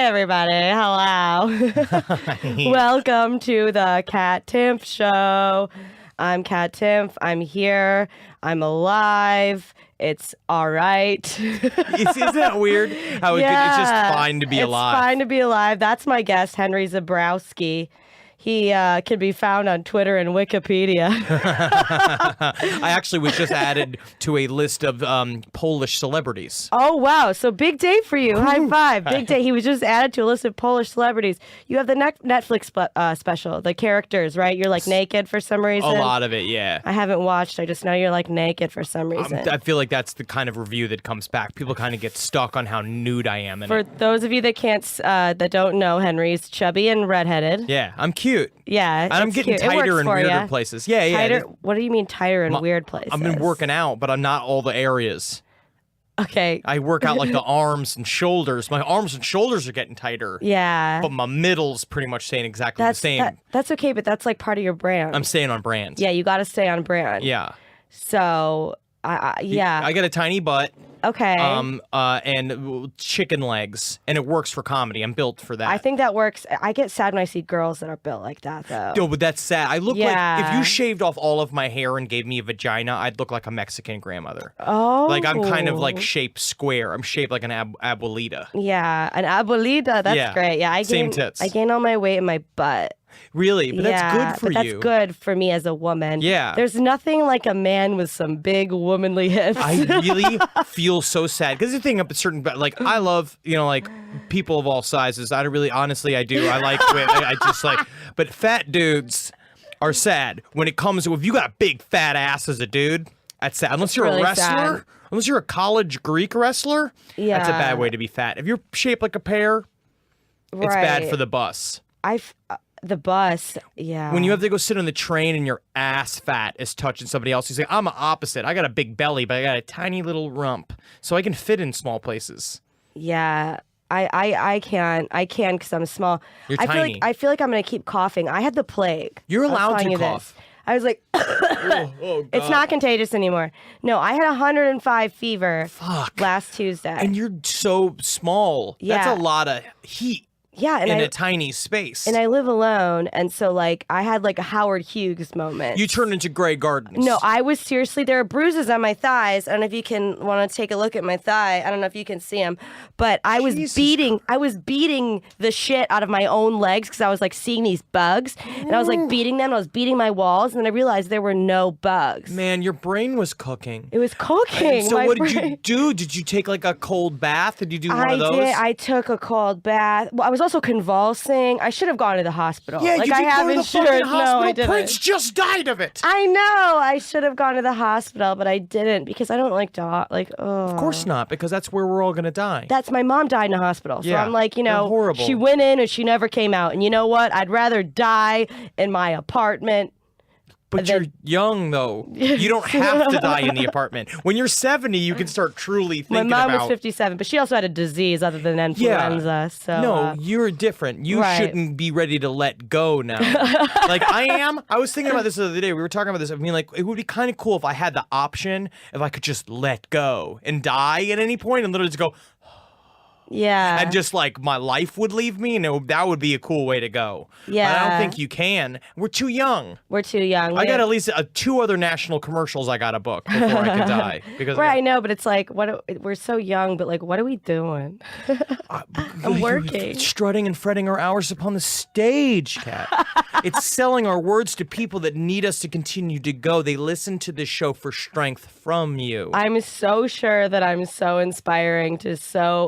Hi, everybody. Hello. Welcome to the Kat Timpf Show. I'm Kat Timpf. I'm here. I'm alive. It's all right. Isn't that weird? How it's just fine to be alive. It's fine to be alive. That's my guest, Henry Zebrowski. He can be found on Twitter and Wikipedia. I actually was just added to a list of Polish celebrities. Oh, wow. So big day for you. High five. Big day. He was just added to a list of Polish celebrities. You have the Netflix special, the characters, right? You're like naked for some reason. A lot of it, yeah. I haven't watched. I just know you're like naked for some reason. I feel like that's the kind of review that comes back. People kind of get stuck on how nude I am. For those of you that can't, that don't know, Henry's chubby and redheaded. Yeah, I'm cute. Yeah, and I'm getting tighter in weirder places. Yeah. Tighter? What do you mean tighter in weird places? I've been working out, but I'm not all the areas. Okay. I work out like the arms and shoulders. My arms and shoulders are getting tighter. Yeah. But my middle's pretty much staying exactly the same. That's okay, but that's like part of your brand. I'm staying on brand. Yeah, you got to stay on brand. Yeah. So, yeah. I got a tiny butt. Okay. And chicken legs, and it works for comedy. I'm built for that. I think that works. I get sad when I see girls that are built like that, though. No, but that's sad. I look like if you shaved off all of my hair and gave me a vagina, I'd look like a Mexican grandmother. Oh. Like I'm kind of like shaped square. I'm shaped like an abuelita. Yeah, an abuelita. That's great. Yeah, same tits. I gained all my weight in my butt. Really? But that's good for you. That's good for me as a woman. Yeah. There's nothing like a man with some big womanly hips. I really feel so sad. Because the thing up a certain, like, I love, like, people of all sizes. I really, honestly, I do. I just like, but fat dudes are sad. When it comes to, if you got a big fat ass as a dude, that's sad. Unless you're really a wrestler. Sad. Unless you're a college Greek wrestler. Yeah. That's a bad way to be fat. If you're shaped like a pear, it's bad for the bus. The bus, yeah. When you have to go sit on the train and your ass fat is touching somebody else, you say, I'm the opposite. I got a big belly, but I got a tiny little rump, so I can fit in small places. Yeah, I can because I'm small. You're tiny. I feel like I'm gonna keep coughing. I had the plague. You're allowed to cough. I was like, it's not contagious anymore. No, I had 105 fever last Tuesday. And you're so small. Yeah. That's a lot of heat. Yeah, in a tiny space. And I live alone, and so like I had like a Howard Hughes moment. You turned into Grey Gardens. No, I was seriously, there are bruises on my thighs. I don't know if you can want to take a look at my thigh. I don't know if you can see them, but I was beating the shit out of my own legs because I was like seeing these bugs, and I was like beating them. I was beating my walls, and then I realized there were no bugs. Man, your brain was cooking. It was cooking. So what did you do? Did you take like a cold bath? Did you do one of those? I took a cold bath. Well, I was also convulsing. I should have gone to the hospital. Yeah, like, you did I go to the fucking hospital. No, I didn't. Prince just died of it. I know. I should have gone to the hospital, but I didn't because I don't like Of course not, because that's where we're all gonna die. That's my mom died in a hospital. So I'm like, horrible. She went in and she never came out. And you know what? I'd rather die in my apartment. But you're young, though. You don't have to die in the apartment. When you're 70, you can start truly thinking about... My mom was 57, but she also had a disease other than influenza. Yeah. So, no, you're different. You shouldn't be ready to let go now. Like, I am. I was thinking about this the other day. We were talking about this. I mean, like, it would be kind of cool if I had the option, if I could just let go and die at any point and literally just go... Yeah. And just like my life would leave me, and that would be a cool way to go. Yeah. But I don't think you can. We're too young. We're too young. I got at least 2 other national commercials I got to book before I could die. Because I know, but it's like, we're so young, but like, what are we doing? I'm working. Strutting and fretting our hours upon the stage, Kat. It's selling our words to people that need us to continue to go. They listen to this show for strength from you. I'm so sure that I'm so inspiring to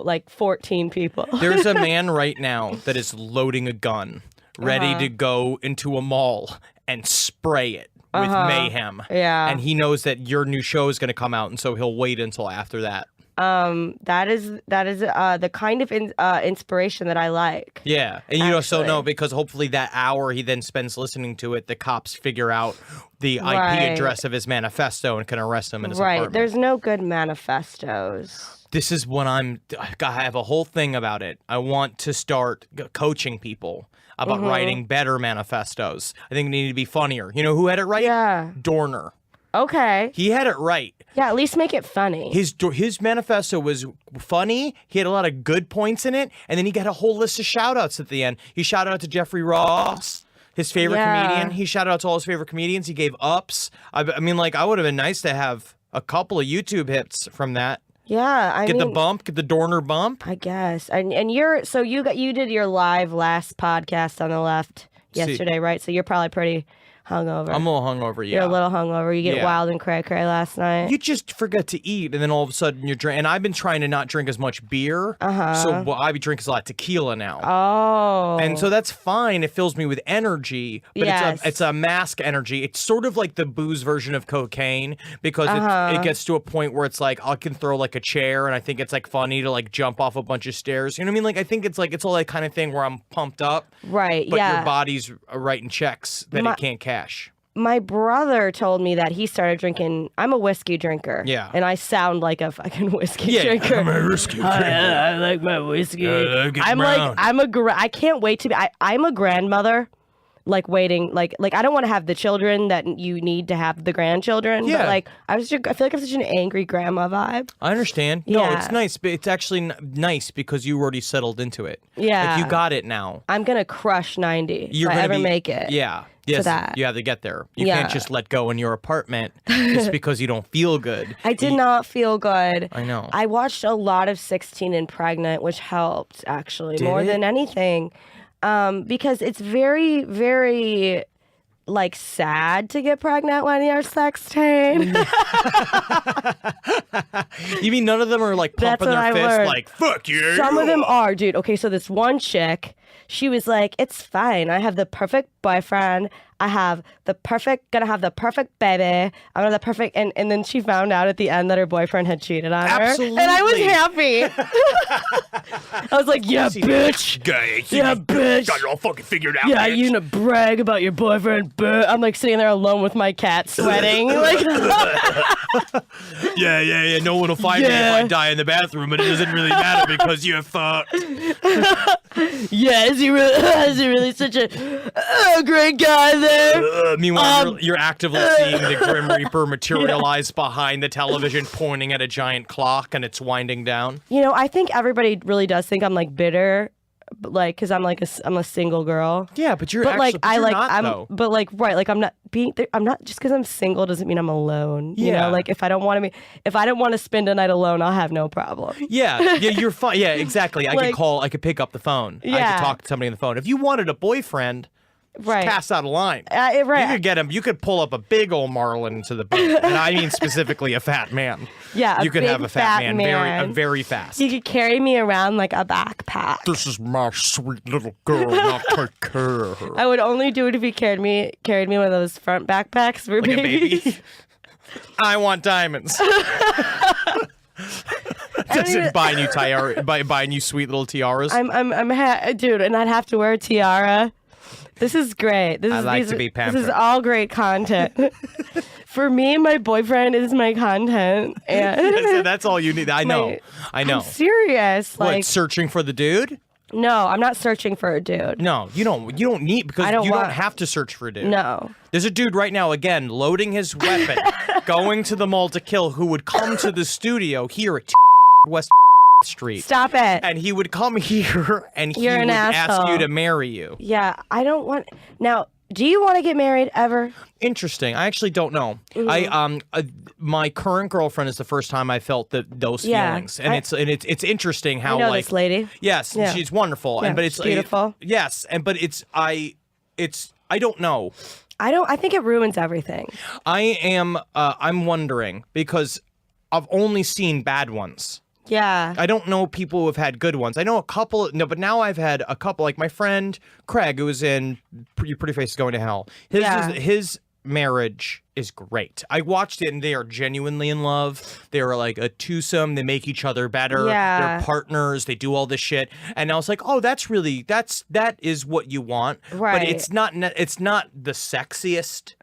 like 14 people. There's a man right now that is loading a gun, ready to go into a mall and spray it with mayhem. Yeah. And he knows that your new show is going to come out, and so he'll wait until after that. That is the kind of inspiration that I like. Yeah, and you also know because hopefully that hour he then spends listening to it, the cops figure out the IP address of his manifesto and can arrest him in his apartment. There's no good manifestos. This is what I have a whole thing about it. I want to start coaching people about writing better manifestos. I think they need to be funnier. You know who had it right? Yeah. Dorner. Okay. He had it right. Yeah, at least make it funny. His manifesto was funny. He had a lot of good points in it, and then he got a whole list of shout-outs at the end. He shouted out to Jeffrey Ross, his favorite comedian. He shouted out to all his favorite comedians. He gave ups. I mean, like, I would have been nice to have a couple of YouTube hits from that. Yeah, I mean, the bump, get the Dorner bump. I guess. And you did your live last podcast on the left yesterday, right? So you're probably pretty hungover. I'm a little hungover, yeah. You're a little hungover. You get wild and cray-cray last night. You just forget to eat, and then all of a sudden you're drinking. And I've been trying to not drink as much beer, so I be drinking a lot of tequila now. Oh. And so that's fine. It fills me with energy, but it's a mask energy. It's sort of like the booze version of cocaine because it gets to a point where it's like I can throw like a chair, and I think it's like funny to like jump off a bunch of stairs. You know what I mean? Like I think it's all that kind of thing where I'm pumped up, right? But your body's writing checks that it can't cash. My brother told me that he started drinking. I'm a whiskey drinker. Yeah. And I sound like a fucking whiskey drinker. I'm a whiskey drinker. I like my whiskey. I can't wait to be. I'm a grandmother. Like waiting, like I don't want to have the children that you need to have the grandchildren. Yeah. But like I feel like I'm such an angry grandma vibe. I understand. No, it's nice, but it's actually nice because you already settled into it. Yeah. Like you got it now. I'm gonna crush 90 if I ever make it. Yeah. Yes, that. you have to get there. You can't just let go in your apartment just because you don't feel good. I did not feel good. I know. I watched a lot of 16 and Pregnant, which helped actually more than anything. Because it's very, very like sad to get pregnant when you're 16. You mean none of them are like pumping their fist like, fuck you? Some of them are, dude. Okay, so this one chick, she was like, it's fine. I have the perfect boyfriend. Gonna have the perfect baby. I'm gonna have the perfect, and then she found out at the end that her boyfriend had cheated on her. Absolutely. And I was happy. I was like, yeah, bitch. Yeah, bitch. Got it all fucking figured out. Yeah, bitch. you gonna brag about your boyfriend, I'm like sitting there alone with my cat sweating. Like, yeah. No one will find me if I die in the bathroom, but it doesn't really matter because you're fucked. Yeah, is he really such a great guy there? Meanwhile, you're actively seeing the Grim Reaper materialize behind the television, pointing at a giant clock, and it's winding down. You know, I think everybody really does think I'm like bitter, but like, because I'm a single girl. Yeah, but you're but actually, like I like not, I'm though. but like right, like I'm not just because I'm single doesn't mean I'm alone. You know, like if I don't want to spend a night alone, I'll have no problem. Yeah, you're fine. Yeah, exactly. I could pick up the phone. I could talk to somebody on the phone. If you wanted a boyfriend, pass out a line. Right. You could get him. You could pull up a big old marlin to the boat, and I mean specifically a fat man. Yeah, you could have a fat man, very fast. You could carry me around like a backpack. This is my sweet little girl. I'll take care of her. I would only do it if you carried me one of those front backpacks for like babies. A baby. I want diamonds. Doesn't buy new sweet little tiaras. Dude, and I'd have to wear a tiara. This is great. I like to be pampered. This is all great content. For me, my boyfriend is my content. And that's all you need. I know. I'm serious. What, searching for the dude? No, I'm not searching for a dude. No, you don't. You don't need because you don't have to search for a dude. No. There's a dude right now, again, loading his weapon, going to the mall to kill, who would come to the studio here at West Street. Stop it. And he would come here and he would ask you to marry you. Yeah, I don't want. Now, do you want to get married ever? Interesting. I actually don't know. My current girlfriend is the first time I felt those feelings, and it's interesting how I know this lady. Yes, she's wonderful, yeah, but it's beautiful. I don't know. I think it ruins everything. I'm wondering because I've only seen bad ones. Yeah. I don't know people who have had good ones. I know a couple, but now I've had a couple, like my friend Craig, who was in Your Pretty Face is Going to Hell. His marriage is great. I watched it and they are genuinely in love. They are like a twosome. They make each other better. Yeah. They're partners. They do all this shit. And I was like, oh, that is what you want. Right. But it's not the sexiest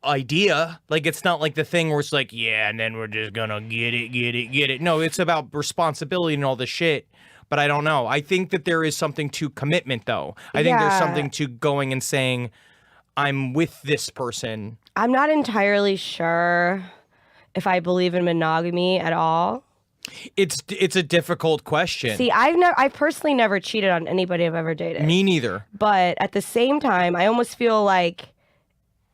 idea. Like, it's not like the thing where it's like, yeah, and then we're just gonna get it. No, it's about responsibility and all this shit. But I don't know. I think that there is something to commitment, though. I think there's something to going and saying, I'm with this person. I'm not entirely sure if I believe in monogamy at all. It's a difficult question. See, I personally never cheated on anybody I've ever dated. Me neither. But at the same time, I almost feel like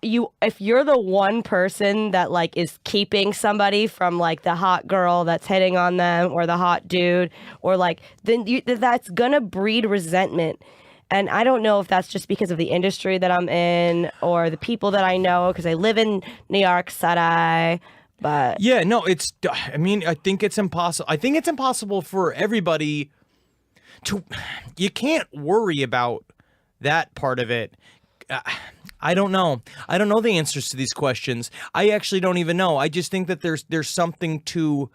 if you're the one person that like is keeping somebody from like the hot girl that's hitting on them or the hot dude or like then that's gonna breed resentment. And I don't know if that's just because of the industry that I'm in or the people that I know because I live in New York City. But yeah, no, I think it's impossible. I think it's impossible for everybody you can't worry about that part of it. I don't know. I don't know the answers to these questions. I actually don't even know. I just think that there's something to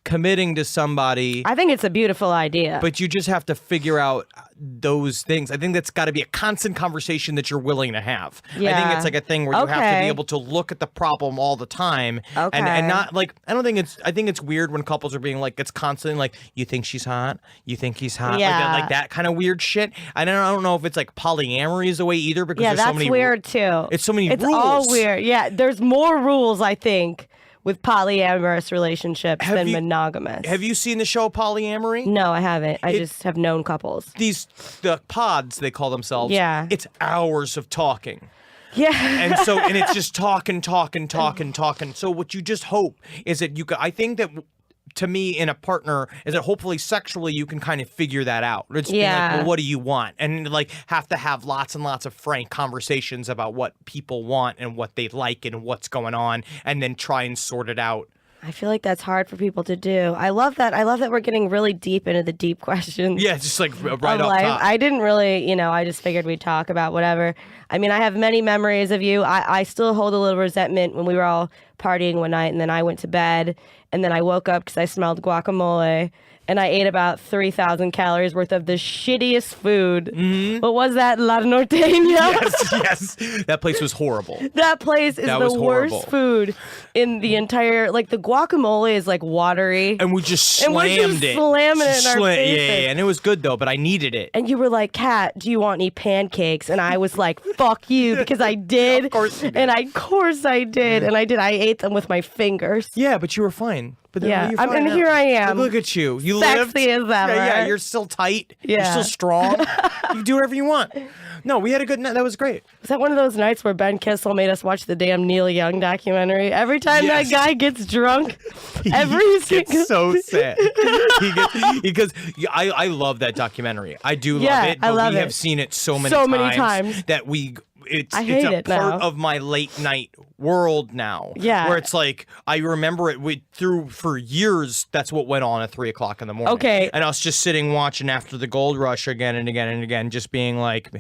committing to somebody. I think it's a beautiful idea. But you just have to figure out those things. I think that's got to be a constant conversation that you're willing to have. Yeah. I think it's like a thing where you have to be able to look at the problem all the time. Okay. And not like, I think it's weird when couples are being like, it's constantly like, you think she's hot? You think he's hot? Yeah. Like that kind of weird shit. I don't know if it's like polyamory is the way either because there's so many. Yeah, that's weird too. It's so many rules. It's all weird. Yeah, there's more rules, I think, with polyamorous relationships than monogamous. Have you seen the show Polyamory? No, I haven't. I just have known couples. The pods, they call themselves. Yeah. It's hours of talking. Yeah. And it's just talking. So what you just hope is that I think that to me in a partner is that hopefully sexually you can kind of figure that out. It's being like, well, what do you want? And like have to have lots and lots of frank conversations about what people want and what they like and what's going on and then try and sort it out. I feel like that's hard for people to do. I love that. I love that we're getting really deep into the deep questions. Yeah, just like right off top. I didn't really, I just figured we'd talk about whatever. I mean, I have many memories of you. I still hold a little resentment when we were all partying one night and then I went to bed and then I woke up because I smelled guacamole and I ate about 3,000 calories worth of the shittiest food. Mm-hmm. What was that? La Norteña? Yes. That place was horrible. That place is the worst food in the entire, like the guacamole is like watery. And we just slammed it. Slamming it in our faces. Yeah, and it was good though, but I needed it. And you were like, Kat, do you want any pancakes? And I was like, fuck you, because I did. Of course you did. And of course I did. And I did. I ate them with my fingers. Yeah, but you were fine. But then yeah, you're fine and here I am. Look at you. You sexy lived. as ever. Yeah, you're still tight. Yeah. You're still strong. You can do whatever you want. No, we had a good night. That was great. Was that one of those nights where Ben Kissel made us watch the damn Neil Young documentary? Every time that guy gets drunk, he gets so sad. Because I love that documentary. I do love it, but we have seen it so many times that it's a part of my late night world now. Yeah. Where it's like, I remember it for years, that's what went on at 3 o'clock in the morning. Okay. And I was just sitting watching After the Gold Rush again and again and again, just being like,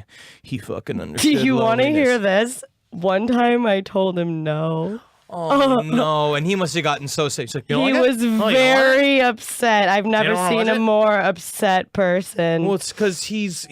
he fucking understood. Do you want to hear this? One time I told him no. Oh, no. And he must have gotten so sick. He's like, he was very upset. I've never seen a more upset person. Well, it's because he's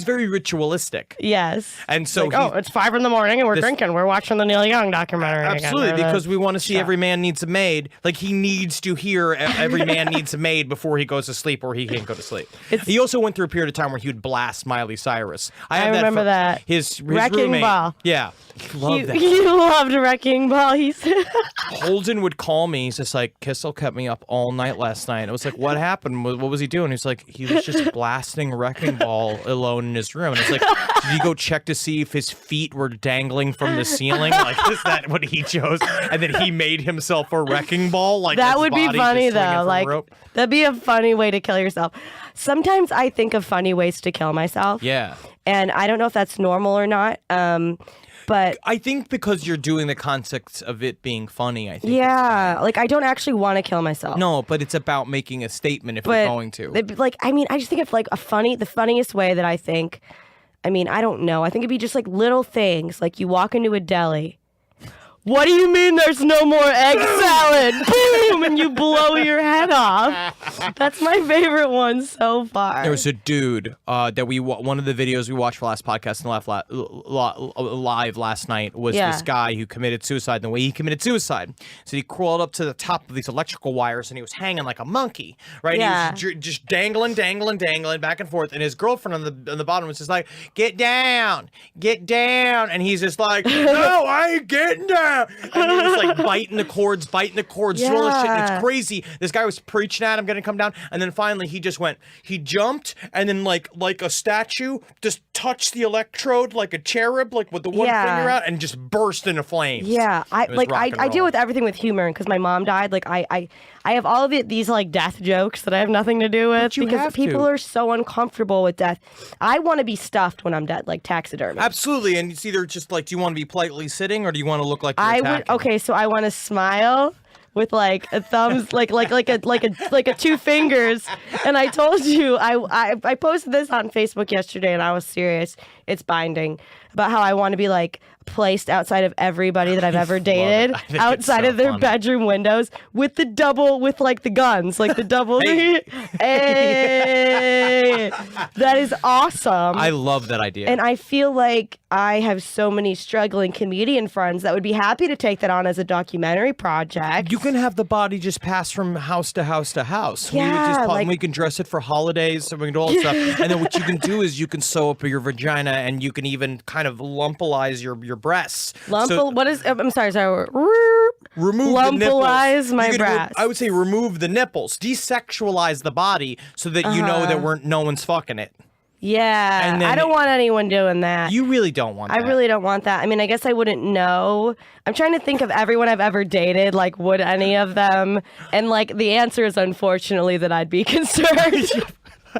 very ritualistic. Yes. And so it's 5 a.m. and we're drinking. We're watching the Neil Young documentary. Absolutely, because we want to see Every Man Needs a Maid. Like he needs to hear Every Man Needs a Maid before he goes to sleep or he can't go to sleep. He also went through a period of time where he would blast Miley Cyrus. I remember that. His Wrecking roommate. Ball. Yeah. He loved that. He loved Wrecking Ball. He said. Holden would call me. He's just like, Kissel kept me up all night last night. I was like, what happened? What was he doing? He's like, he was just blasting Wrecking Ball alone in his room. And it's like, did you go check to see if his feet were dangling from the ceiling? Like, is that what he chose? And then he made himself a wrecking ball? Like that would be funny, though. Like, that'd be a funny way to kill yourself. Sometimes I think of funny ways to kill myself. Yeah. And I don't know if that's normal or not. But I think because you're doing the context of it being funny, I think. Yeah, like I don't actually want to kill myself. No, but it's about making a statement if you're going to. Like, I mean, I just think of like the funniest way that I think. I mean, I don't know. I think it'd be just like little things, like you walk into a deli. what do you mean there's no more egg salad? Boom! And you blow your head off. That's my favorite one so far. There was a dude that one of the videos we watched for last podcast and live last night was this guy who committed suicide. The way he committed suicide, so he crawled up to the top of these electrical wires and he was hanging like a monkey, right? Yeah. He was just dangling back and forth, and his girlfriend on the bottom was just like, get down, and he's just like, no, I ain't getting down. And then he's like biting the cords, doing this shit, and it's crazy. This guy was preaching at him, gonna come down, and then finally he jumped, and then like a statue, just touched the electrode like a cherub, like with the one finger out, and just burst into flames. Yeah, I deal with everything with humor because my mom died. Like I have all of these like death jokes that I have nothing to do with because people are so uncomfortable with death. I want to be stuffed when I'm dead, like taxidermy. Absolutely, and it's either just like, do you want to be politely sitting or do you want to look like you're attacking? Okay, so I want to smile with like a thumbs, like a two fingers. And I told you, I posted this on Facebook yesterday, and I was serious. It's binding about how I want to be like placed outside of everybody that I've ever dated, outside of their bedroom windows with the guns, like the double. Hey, that is awesome. I love that idea. And I feel like I have so many struggling comedian friends that would be happy to take that on as a documentary project. You can have the body just pass from house to house to house. Yeah, we can dress it for holidays, and we can do all that stuff. And then what you can do is you can sew up your vagina, and you can even kind of lumpalize your breasts. What is? I'm sorry. Remove lumpalize my breasts. I would say remove the nipples, desexualize the body, so that you know that no one's fucking it. Yeah, I don't want anyone doing that. You really don't want that. I really don't want that. I mean, I guess I wouldn't know. I'm trying to think of everyone I've ever dated. Like, would any of them? And like, the answer is unfortunately that I'd be concerned.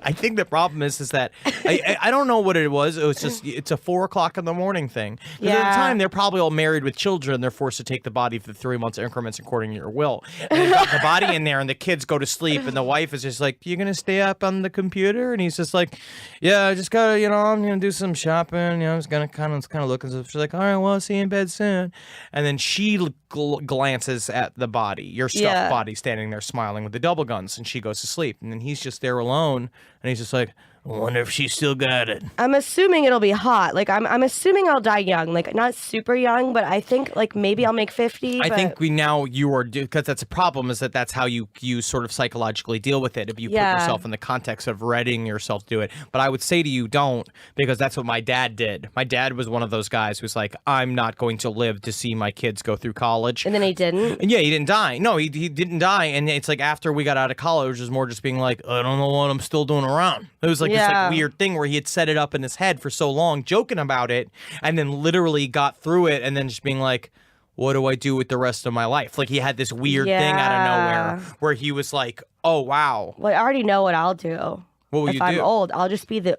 I think the problem is that I don't know what it was. It was just, it's a 4 o'clock in the morning thing. Because at the time, they're probably all married with children. They're forced to take the body for 3 months increments according to your will. And they got the body in there, and the kids go to sleep, and the wife is just like, you going to stay up on the computer? And he's just like, yeah, I just got to, I'm going to do some shopping. I'm just going to kind of look. And so she's like, all right, well, I'll see you in bed soon. And then she glances at the body, your stuffed body standing there smiling with the double guns, and she goes to sleep. And then he's just there alone, and he's just like, I wonder if she still got it. I'm assuming it'll be hot. Like, I'm assuming I'll die young. Like, not super young, but I think, like, maybe I'll make 50. I think you are, because that's a problem, is that's how you sort of psychologically deal with it if you put yourself in the context of readying yourself to do it. But I would say to you, don't, because that's what my dad did. My dad was one of those guys who's like, I'm not going to live to see my kids go through college. And then he didn't? And yeah, he didn't die. No, he didn't die. And it's like after we got out of college, it was more just being like, I don't know what I'm still doing around. It was like this like weird thing where he had set it up in his head for so long, joking about it, and then literally got through it, and then just being like, what do I do with the rest of my life? Like, he had this weird thing out of nowhere where he was like, oh, wow. Well, I already know what I'll do. What will you do? If I'm old, I'll just be the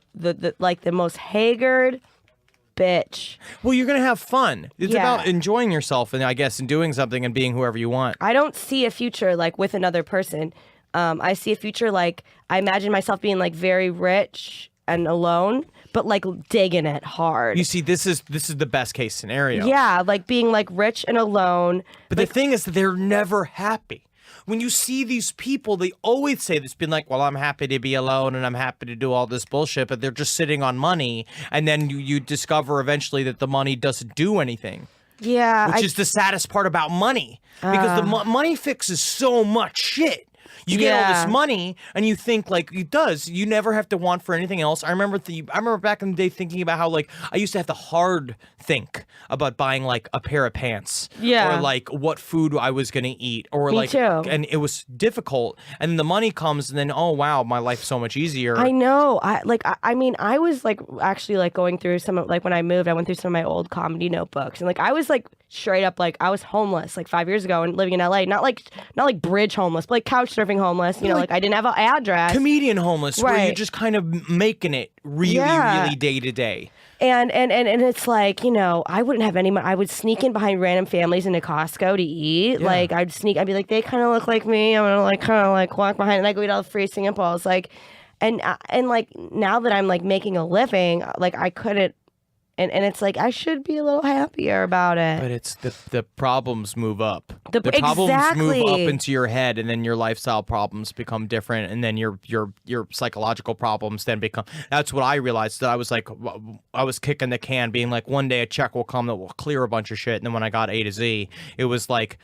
most haggard bitch. Well, you're going to have fun. It's about enjoying yourself, and I guess, and doing something and being whoever you want. I don't see a future, like, with another person. I see a future, like, I imagine myself being, like, very rich and alone, but like digging it hard. You see, this is the best case scenario. Yeah, like being like rich and alone. But the thing is that they're never happy. When you see these people, they always say this, being like, well, I'm happy to be alone and I'm happy to do all this bullshit, but they're just sitting on money. And then you discover eventually that the money doesn't do anything. Yeah. Which is the saddest part about money. Because the money fixes so much shit. You get all this money, and you think, like, it does. You never have to want for anything else. I remember back in the day thinking about how, like, I used to have to hard think about buying, like, a pair of pants. Yeah. Or, like, what food I was going to eat. Or, Me too. And it was difficult. And then the money comes, and then, oh, wow, my life's so much easier. I know. I mean, I was, like, actually, like, going through some of, like, when I moved, I went through some of my old comedy notebooks. And, like, I was, like, straight up, like, I was homeless, like, 5 years ago and living in LA. Not like bridge homeless, but, like, couch surfing homeless. You know, like I didn't have an address. Comedian homeless, where you're just kind of making it really, really day to day. And it's like, you know, I wouldn't have any money. I would sneak in behind random families into Costco to eat. Yeah. Like, I'd be like, they kind of look like me. I'm gonna like kind of like walk behind, and I go eat all the free Singapore's. Like, and like now that I'm like making a living, like I couldn't And it's like, I should be a little happier about it. But it's the problems move up. The problems move up into your head, and then your lifestyle problems become different, and then your psychological problems then become. That's what I realized. That I was like, I was kicking the can, being like, one day a check will come that will clear a bunch of shit. And then when I got A to Z, it was like,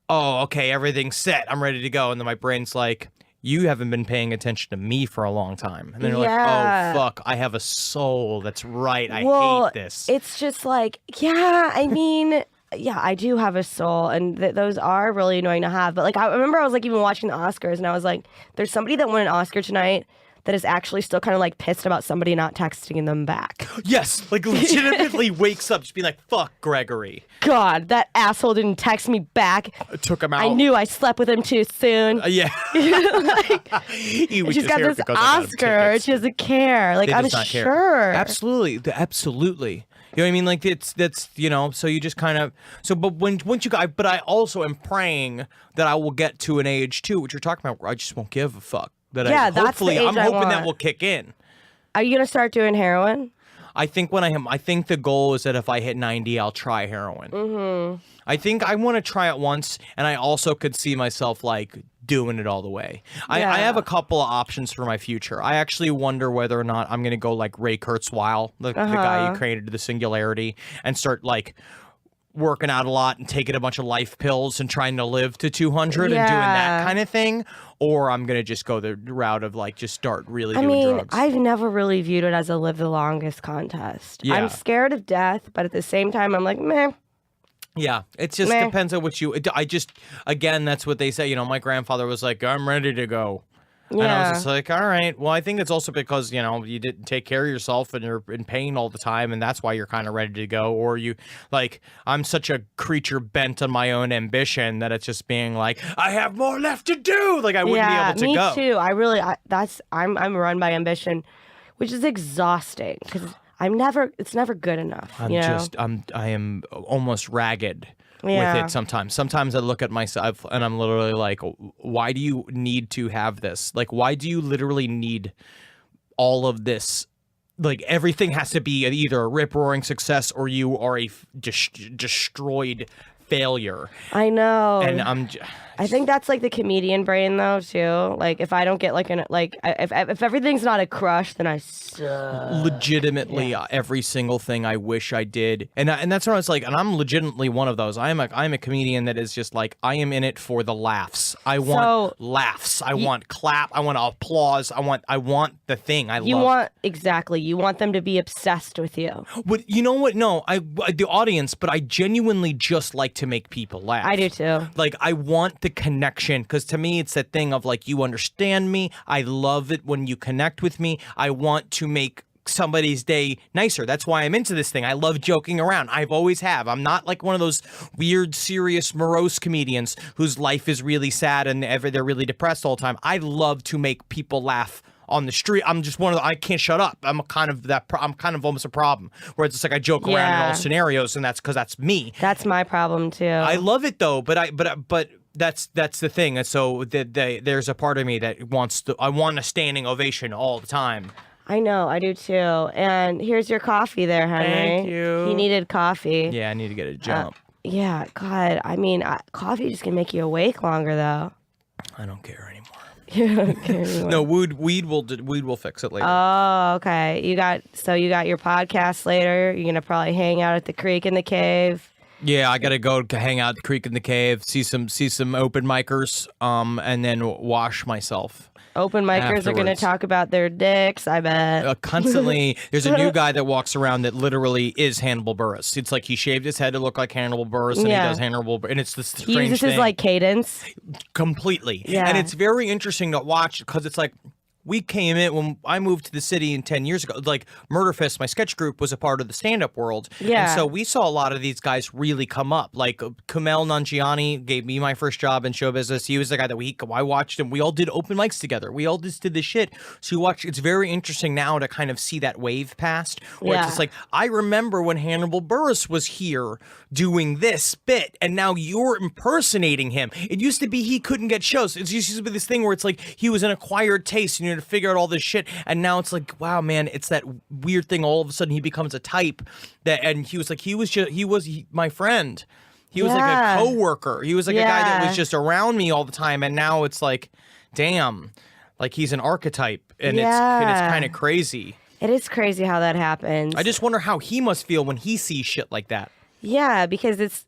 oh, okay, everything's set. I'm ready to go. And then my brain's like, you haven't been paying attention to me for a long time. And then you're like, oh, fuck, I have a soul. That's right. I hate this. It's just like, yeah, I mean, yeah, I do have a soul. And those are really annoying to have. But like, I remember I was like even watching the Oscars and I was like, there's somebody that won an Oscar tonight that is actually still kind of like pissed about somebody not texting them back. Yes, like legitimately wakes up just being like, fuck Gregory. God, that asshole didn't text me back. Took him out. I knew I slept with him too soon. Yeah. Like, she's got this Oscar. She doesn't care. Like, I'm sure. Absolutely. Absolutely. You know what I mean? Like, that's you know, so you just kind of, so, but once you got, but I also am praying that I will get to an age too, which you're talking about, where I just won't give a fuck. That's hopefully, the age I'm hoping I want. that will kick in. Are you going to start doing heroin? I think I think the goal is that if I hit 90, I'll try heroin. Mm-hmm. I think I want to try it once, and I also could see myself like doing it all the way. I have a couple of options for my future. I actually wonder whether or not I'm going to go like Ray Kurzweil, the guy who created the Singularity, and start like working out a lot and taking a bunch of life pills and trying to live to 200 and doing that kind of thing, or I'm gonna just go the route of like just start really doing drugs. I've never really viewed it as a live the longest contest. I'm scared of death, but at the same time I'm like, meh. Yeah, it just depends on what you. I just, again, that's what they say. You know, my grandfather was like, I'm ready to go. Yeah. And I was just like, all right. Well, I think it's also because, you know, you didn't take care of yourself and you're in pain all the time, and that's why you're kind of ready to go. Or you, like, I'm such a creature bent on my own ambition that it's just being like, I have more left to do. Like, I wouldn't be able to go. Yeah, me too. I'm run by ambition, which is exhausting because it's never good enough. I am almost ragged. With it sometimes. Sometimes I look at myself and I'm literally like, why do you need to have this? Like, why do you literally need all of this? Like, everything has to be either a rip-roaring success or you are a destroyed failure. I know. And I think that's like the comedian brain though too. Like if I don't get if everything's not a crush, then I suck. Legitimately, every single thing I wish I did, and that's what I was like. And I'm legitimately one of those. I'm a comedian that is just like, I am in it for the laughs. I want laughs. I want clap. I want applause. I want the thing. You want them to be obsessed with you. But you know what? No, the audience. But I genuinely just like to make people laugh. I do too. Like, I want the connection, because to me it's that thing of like, you understand me. I love it when you connect with me. I want to make somebody's day nicer. That's why I'm into this thing. I love joking around. I've always have. I'm not like one of those weird, serious, morose comedians whose life is really sad and they're really depressed all the time. I love to make people laugh on the street. I'm just one of the, I can't shut up. I'm kind of almost a problem where it's just like I joke around in all scenarios, and that's because that's me. That's my problem too. I love it though, but that's the thing. And so there's a part of me that I want a standing ovation all the time. I know, I do too. And here's your coffee there, Henry. Thank you. He needed coffee. Yeah, I need to get a jump. Yeah, God. I mean, coffee just can make you awake longer though. I don't care anymore. You don't care anymore. No, weed will fix it later. Oh, okay. You got your podcast later. You're gonna probably hang out at the creek in the cave. Yeah, I gotta go to hang out at the creek in the cave, see some open micers, and then wash myself. Open micers are going to talk about their dicks, I bet. Constantly. There's a new guy that walks around that literally is Hannibal Buress. It's like he shaved his head to look like Hannibal Buress, and he does Hannibal Buress. And it's this strange thing. He uses his, like, cadence. Completely. Yeah. And it's very interesting to watch because it's like, we came in when I moved to the city 10 years ago. Like, Murder Fist, my sketch group, was a part of the stand-up world. Yeah. And so we saw a lot of these guys really come up. Like, Kumail Nanjiani gave me my first job in show business. He was the guy that I watched him. We all did open mics together. We all just did this shit. So you watch. It's very interesting now to kind of see that wave past. Where it's just like, I remember when Hannibal Buress was here doing this bit, and now you're impersonating him. It used to be he couldn't get shows. It used to be this thing where it's like he was an acquired taste, and to figure out all this shit. And now it's like, wow, man, it's that weird thing. All of a sudden he becomes a type and he was my friend. He was like a coworker. He was like a guy that was just around me all the time. And now it's like, damn, like he's an archetype, and it's kind of crazy. It is crazy how that happens. I just wonder how he must feel when he sees shit like that. Yeah, because it's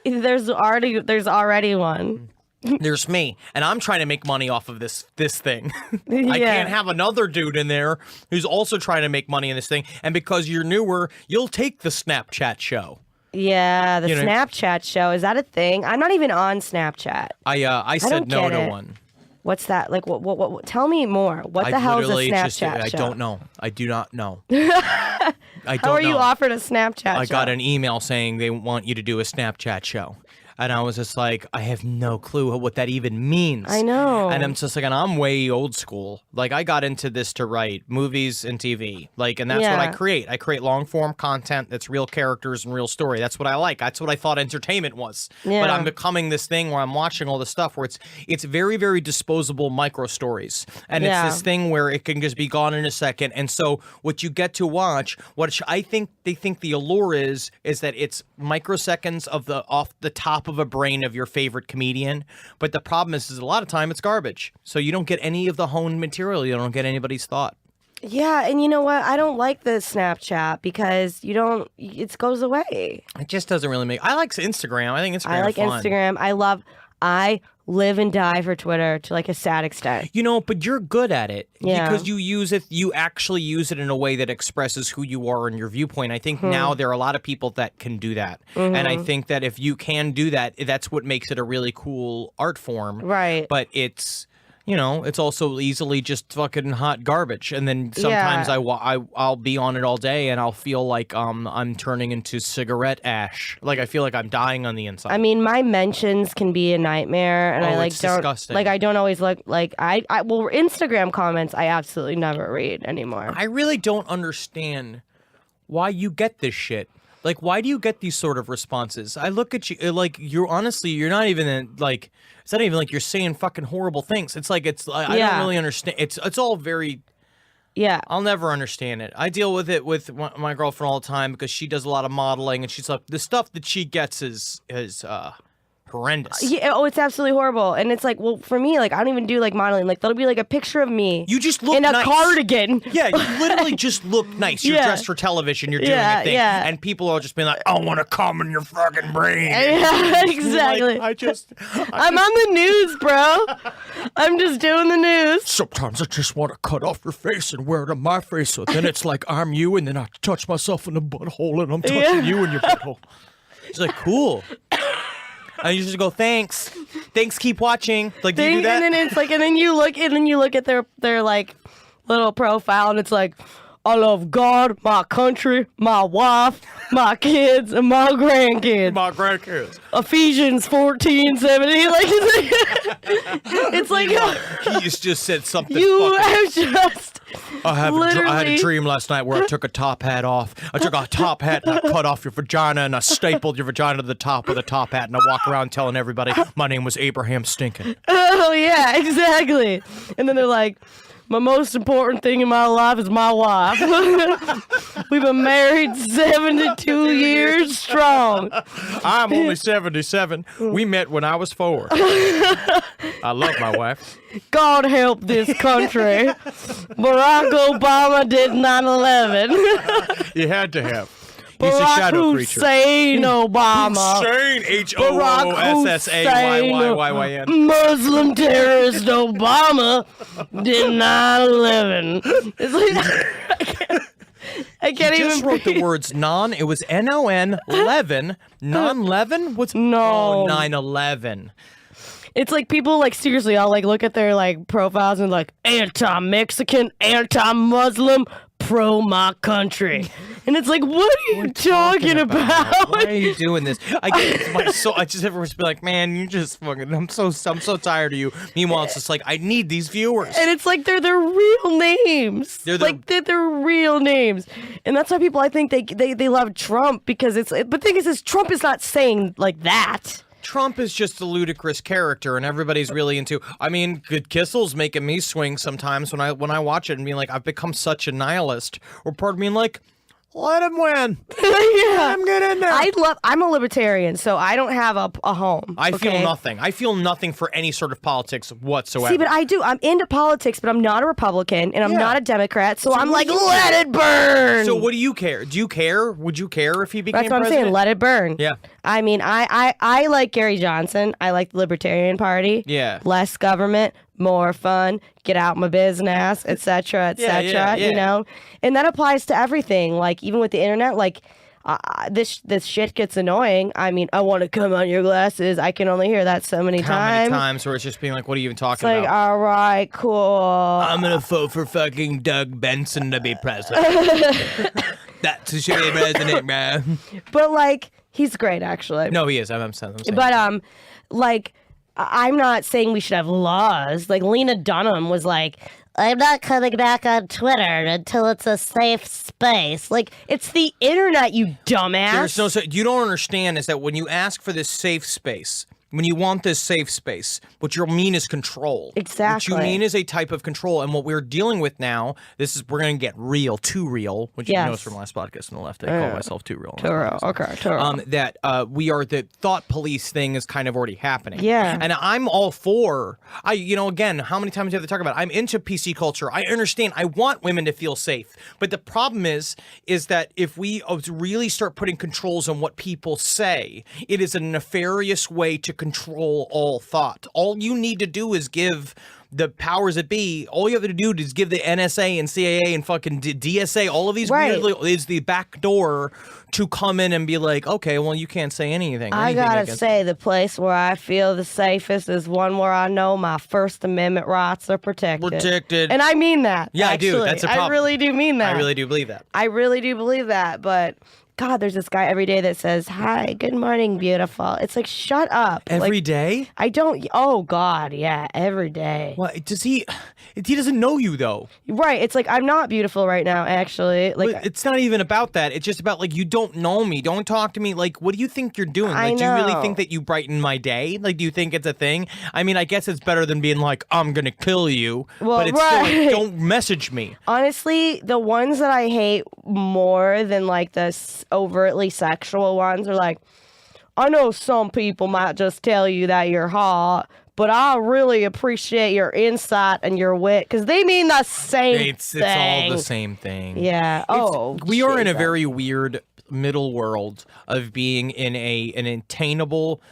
there's already one. There's me, and I'm trying to make money off of this thing. I can't have another dude in there who's also trying to make money in this thing. And because you're newer, you'll take the Snapchat show. Yeah, the Snapchat show. Is that a thing? I'm not even on Snapchat. I said no to one. What's that? Like, what tell me more. What the hell is a Snapchat show? I don't know. I do not know. I don't know. How are you offered a Snapchat show? I got an email saying they want you to do a Snapchat show. And I was just like, I have no clue what that even means. I know. And I'm just like, and I'm way old school. Like, I got into this to write movies and TV. Like, and that's what I create. I create long form content that's real characters and real story. That's what I like. That's what I thought entertainment was. Yeah. But I'm becoming this thing where I'm watching all this stuff where it's very, very disposable micro stories. And it's this thing where it can just be gone in a second. And so what you get to watch, what I think they think the allure is that it's microseconds of off the top of a brain of your favorite comedian, but the problem is a lot of time it's garbage, so you don't get any of the honed material. You don't get anybody's thought. Yeah, and you know what? I don't like the Snapchat because it goes away. It just doesn't really make. I like Instagram. I think Instagram. I like fun. Instagram. I live and die for Twitter to like a sad extent. You know, but you're good at it because you use it. You actually use it in a way that expresses who you are and your viewpoint. I think now there are a lot of people that can do that. And I think that if you can do that, that's what makes it a really cool art form. Right. But it's, you know, it's also easily just fucking hot garbage. And then sometimes I'll be on it all day and I'll feel like I'm turning into cigarette ash. Like I feel like I'm dying on the inside. I mean, my mentions can be a nightmare, and I it's disgusting. I don't always look like well, Instagram comments I absolutely never read anymore. I really don't understand why you get this shit. Like, why do you get these sort of responses? I look at you like you're not even like. It's not even like you're saying fucking horrible things. It's like I don't really understand. It's all very. Yeah. I'll never understand it. I deal with it with my girlfriend all the time because she does a lot of modeling, and she's like, the stuff that she gets is horrendous. Yeah, it's absolutely horrible. And it's like, well, for me, like, I don't even do like modeling. Like, that'll be like a picture of me. You just look in a nice. Cardigan. Yeah, you literally just look nice. You're dressed for television. You're doing your thing. Yeah. And people are just being like, I want to come in your fucking brain. Yeah, exactly. Like, I'm on the news, bro. I'm just doing the news. Sometimes I just want to cut off your face and wear it on my face. So then it's like I'm you, and then I touch myself in the butthole, and I'm touching you in your butthole. It's like, cool. I usually just go, thanks, keep watching. Like, do you do that? And then it's like, and then you look at their like little profile, and it's like, I love God, my country, my wife, my kids, and my grandkids. My grandkids. Ephesians 14:17. Like, it's like he just said something. You have just. I had a dream last night where I took a top hat off. I took a top hat and I cut off your vagina and I stapled your vagina to the top of the top hat, and I walk around telling everybody my name was Abraham Stinkin'. Oh yeah, exactly. And then they're like, my most important thing in my life is my wife. We've been married 72 years strong. I'm only 77. We met when I was 4. I love my wife. God help this country. Barack Obama did 9/11. You had to have. He's a shadow creature. Hussein Obama. Hussein, Hossayyn. Muslim terrorist Obama did 9/11. It's like, I can't even. Just wrote the words non. It was NON-11. Non-11? What's no? 9/11. It's like people like seriously. I'll like look at their like profiles and like anti-Mexican, anti-Muslim, pro my country, and it's like, what are you talking about? Why are you doing this? I get my soul. I just ever be like, man, you just fucking. I'm so tired of you. Meanwhile, it's just like I need these viewers, and it's like they're their real names. They're their real names, and that's why people I think they love Trump because it's. But the thing is Trump is not saying like that. Trump is just a ludicrous character, and everybody's really into. I mean, Good Kissel's making me swing sometimes when I watch it and being like, I've become such a nihilist. Or part of me like, let him win. Yeah. I'm good in there. I'm a libertarian, so I don't have a home. I feel nothing. I feel nothing for any sort of politics whatsoever. See, but I do. I'm into politics, but I'm not a Republican, and I'm not a Democrat, so I'm like, let it burn. So what do you care? Do you care? Would you care if he became That's what president? I'm saying. Let it burn. Yeah. I mean, I like Gary Johnson. I like the Libertarian Party. Yeah. Less government, more fun, get out my business, etc., etc. Yeah. You know, and that applies to everything. Like even with the internet, like this shit gets annoying. I mean, I want to come on your glasses. I can only hear that so many How times. many times where it's just being like, what are you even talking It's like, about? all right, cool. I'm gonna vote for fucking Doug Benson to be president. That's who should be president, man. But like, he's great, actually. No, he is. I'm saying. But like, I'm not saying we should have laws. Like Lena Dunham was like, I'm not coming back on Twitter until it's a safe space. Like, it's the internet, you dumbass. There's no. You don't understand is that when you ask for this safe space, when you want this safe space, what you mean is control. Exactly. What you mean is a type of control, and what we're dealing with now, we're going to get real, too real, which you know is from last podcast on the left. I call myself too real. Too real. Okay, too real. That we are the thought police thing is kind of already happening. Yeah. And I'm all for. Again, how many times do you have to talk about it? I'm into PC culture. I understand. I want women to feel safe, but the problem is that if we really start putting controls on what people say, it is a nefarious way to control all thought. All you need to do is give the powers that be, all you have to do is give the NSA and CIA and fucking DSA, all of these is the back door to come in and be like, okay, well, you can't say anything. I gotta say, the place where I feel the safest is one where I know my First Amendment rights are protected. And I mean that. Yeah, actually. I do. That's a problem. I really do mean that. I really do believe that. I really do believe that, but God, there's this guy every day that says, hi, good morning, beautiful. It's like, shut up. Every day? I don't, oh God, yeah, every day. What, does he doesn't know you though. Right, it's like, I'm not beautiful right now, actually. Like, but it's not even about that. It's just about like, you don't know me. Don't talk to me. Like, what do you think you're doing? Like, do you really think that you brighten my day? Like, do you think it's a thing? I mean, I guess it's better than being like, I'm gonna kill you. Well, but it's still like, don't message me. Honestly, the ones that I hate more than like the overtly sexual ones are like, I know some people might just tell you that you're hot, but I really appreciate your insight and your wit, because they mean the same thing. It's all the same thing. Yeah. We are in a very weird middle world of being in an attainable.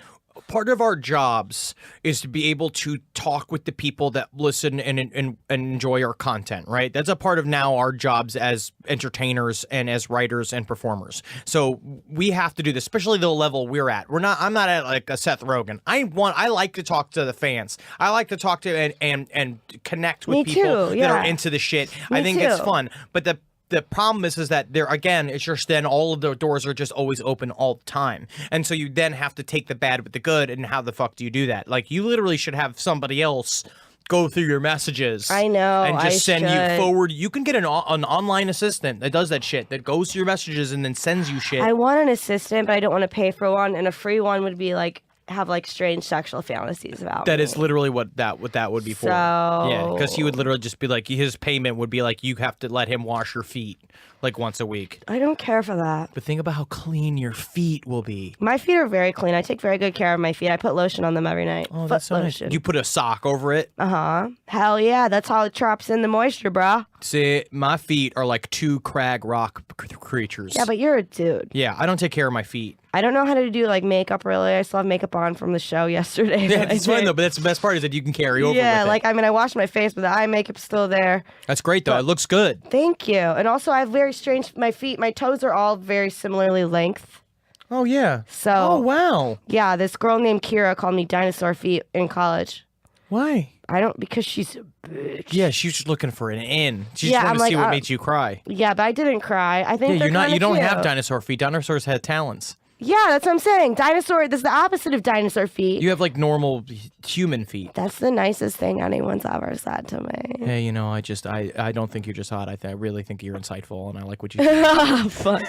Part of our jobs is to be able to talk with the people that listen and enjoy our content, right? That's a part of now our jobs as entertainers and as writers and performers. So we have to do this, especially the level we're at. I'm not at like a Seth Rogen. I like to talk to the fans. I like to talk to and connect with people that are into the shit. I think it's fun. But the problem is that there, again, it's just then all of the doors are just always open all the time. And so you then have to take the bad with the good, and how the fuck do you do that? Like, you literally should have somebody else go through your messages. I know. And just send you forward. You can get an online assistant that does that shit, that goes through your messages and then sends you shit. I want an assistant, but I don't want to pay for one, and a free one would be like, have like strange sexual fantasies about That me. is literally what that would be for. Yeah, because he would literally just be like, his payment would be like, you have to let him wash your feet like once a week. I don't care for that. But think about how clean your feet will be. My feet are very clean. I take very good care of my feet. I put lotion on them every night. Oh, that's so nice. You put a sock over it? Uh-huh. Hell yeah. That's how it traps in the moisture, bro. See, my feet are like two crag rock creatures. Yeah, but you're a dude. Yeah, I don't take care of my feet. I don't know how to do like makeup really. I still have makeup on from the show yesterday. Yeah, it's fine though, but that's the best part is that you can carry over with it. Like, I mean, I washed my face, but the eye makeup's still there. That's great though. It looks good. Thank you. And also, I have very strange, my feet, my toes are all very similarly length. Oh, yeah. So. Oh, wow. Yeah, this girl named Kira called me dinosaur feet in college. Why? Because she's a bitch. Yeah, she's just looking for an in. She just wanted to see what made you cry. Yeah, but I didn't cry. I think you don't cute. have dinosaur feet. Dinosaurs have talents. Yeah, that's what I'm saying. Dinosaur, that's the opposite of dinosaur feet. You have like normal human feet. That's the nicest thing anyone's ever said to me. Hey, I don't think you're just hot. I really think you're insightful, and I like what you say. Fuck.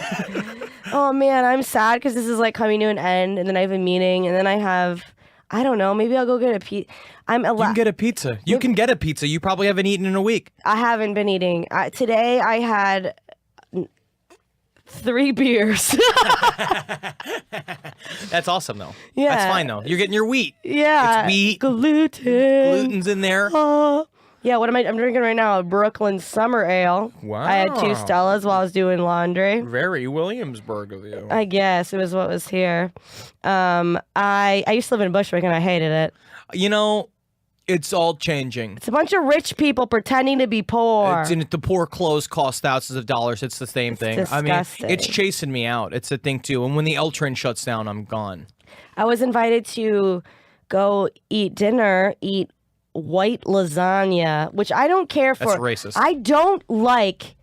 Oh man, I'm sad because this is like coming to an end, and then I have a meeting, and then I don't know, maybe I'll go get a pizza. You can get a pizza. You can get a pizza. You probably haven't eaten in a week. I haven't been eating. Today I had 3 beers. That's awesome, though. Yeah. That's fine, though. You're getting your wheat. Yeah. It's wheat. Gluten. Gluten's in there. Yeah, I'm drinking right now? A Brooklyn Summer Ale. Wow. I had 2 Stellas while I was doing laundry. Very Williamsburg of you. I guess it was what was here. I used to live in Bushwick and I hated it. You know, it's all changing. It's a bunch of rich people pretending to be poor. The poor clothes cost thousands of dollars. It's the same thing. Disgusting. I mean, it's chasing me out. It's a thing, too. And when the L train shuts down, I'm gone. I was invited to go eat white lasagna, which I don't care for. That's racist. I don't like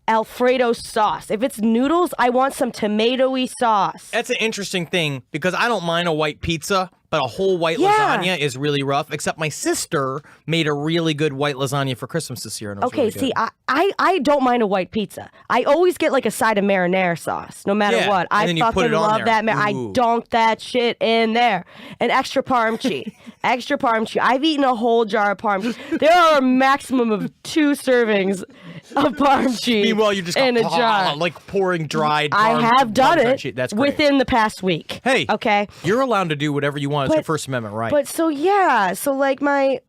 Alfredo sauce. If it's noodles, I want some tomatoey sauce. That's an interesting thing because I don't mind a white pizza, but a whole white Yeah. lasagna is really rough. Except my sister made a really good white lasagna for Christmas this year. And it was Okay, really see, good. I don't mind a white pizza. I always get like a side of marinara sauce, no matter Yeah, what. and I then you put fucking it on love there. that. I Ooh. dunk that shit in there. And extra parm cheese. Extra parm cheese. I've eaten a whole jar of parm cheese. There are a maximum of 2 servings of parm cheese. Meanwhile, you just in a jar. like pouring dried. I have done parm it cheese. That's great. within the past week. Hey, okay, you're allowed to do whatever you want. It's your First Amendment right. But so like my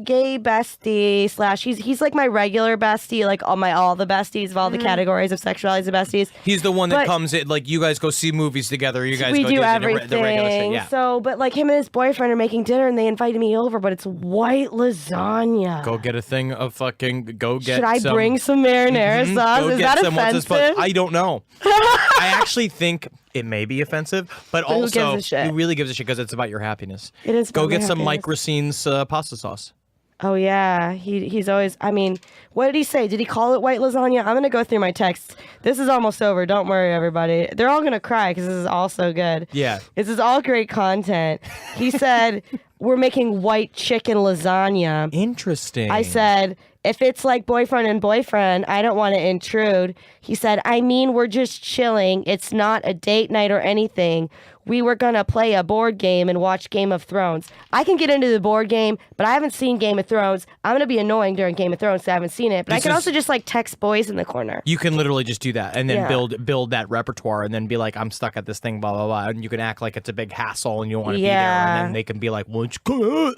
gay bestie / he's like my regular bestie, like all the besties of all the categories of sexuality the besties. He's the one that comes in, like you guys go see movies together. You guys we go do the everything. regular shit. Yeah. So, but like him and his boyfriend are making dinner, and they invited me over, but it's white lasagna. Go get a thing of fucking. Go get. Should I bring some marinara sauce? Go Is get that some, offensive? I don't know. I actually think it may be offensive, but who also gives a shit? it really gives a shit because it's about your happiness. It is Go about my get some Mike happiness. Racine's pasta sauce. Oh yeah, he's always. I mean, what did he say? Did he call it white lasagna? I'm gonna go through my texts. This is almost over. Don't worry, everybody. They're all gonna cry because this is all so good. Yeah. This is all great content. He said we're making white chicken lasagna. Interesting. I said, if it's like boyfriend and boyfriend, I don't want to intrude. He said, I mean, we're just chilling. It's not a date night or anything. We were going to play a board game and watch Game of Thrones. I can get into the board game, but I haven't seen Game of Thrones. I'm going to be annoying during Game of Thrones because I haven't seen it. But I can also just like text boys in the corner. You can literally just do that and then Yeah. build that repertoire and then be like, I'm stuck at this thing, blah, blah, blah. And you can act like it's a big hassle and you want to be there. Yeah. And then they can be like, why don't you come out?